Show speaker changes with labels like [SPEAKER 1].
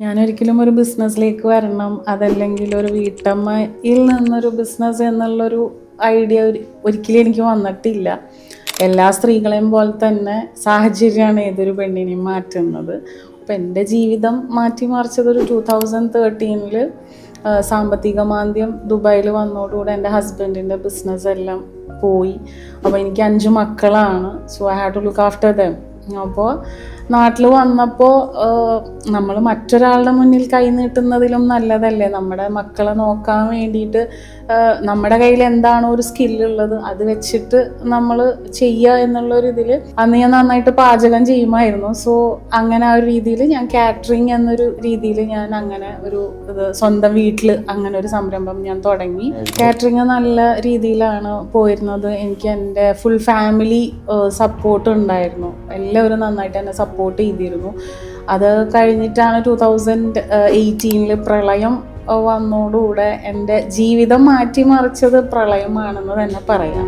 [SPEAKER 1] ഞാനൊരിക്കലും ഒരു ബിസിനസ്സിലേക്ക് വരണം, അതല്ലെങ്കിൽ ഒരു വീട്ടമ്മയിൽ നിന്നൊരു ബിസിനസ് എന്നുള്ളൊരു ഐഡിയ ഒരിക്കലും എനിക്ക് വന്നിട്ടില്ല. എല്ലാ സ്ത്രീകളെയും പോലെ തന്നെ സാഹചര്യമാണ് ഏതൊരു പെണ്ണിനെയും മാറ്റുന്നത്. അപ്പം എൻ്റെ ജീവിതം മാറ്റിമറിച്ചതൊരു 2013 സാമ്പത്തിക മാന്ദ്യം ദുബായിൽ വന്നതോടുകൂടെ എൻ്റെ ഹസ്ബൻഡിൻ്റെ ബിസിനസ് എല്ലാം പോയി. അപ്പോൾ എനിക്ക് 5 മക്കളാണ്. So I have to look after them. അപ്പോൾ നാട്ടിൽ വന്നപ്പോൾ നമ്മൾ മറ്റൊരാളുടെ മുന്നിൽ കൈ നീട്ടുന്നതിലും നല്ലതല്ലേ നമ്മുടെ മക്കളെ നോക്കാൻ വേണ്ടിയിട്ട് നമ്മുടെ കയ്യിൽ എന്താണോ ഒരു സ്കില്ലുള്ളത് അത് വെച്ചിട്ട് നമ്മൾ ചെയ്യുക എന്നുള്ളൊരു ഇതിൽ അന്ന് ഞാൻ നന്നായിട്ട് പാചകം ചെയ്യുമായിരുന്നു. സോ അങ്ങനെ ആ ഒരു രീതിയിൽ ഞാൻ കാറ്ററിങ് എന്നൊരു രീതിയിൽ ഞാൻ അങ്ങനെ ഒരു സ്വന്തം വീട്ടിൽ അങ്ങനെ ഒരു സംരംഭം ഞാൻ തുടങ്ങി. കാറ്ററിങ് നല്ല രീതിയിലാണ് പോയിരുന്നത്. എനിക്ക് എൻ്റെ ഫുൾ ഫാമിലി സപ്പോർട്ട് ഉണ്ടായിരുന്നു. എല്ലാവരും നന്നായിട്ട് എന്നെ സപ്പോർട്ട് ചെയ്തിരുന്നു. അത് കഴിഞ്ഞിട്ടാണ് 2018 പ്രളയം വന്നതോടുകൂടെ എൻ്റെ ജീവിതം മാറ്റിമറിച്ചത് പ്രളയമാണെന്ന് തന്നെ പറയാം.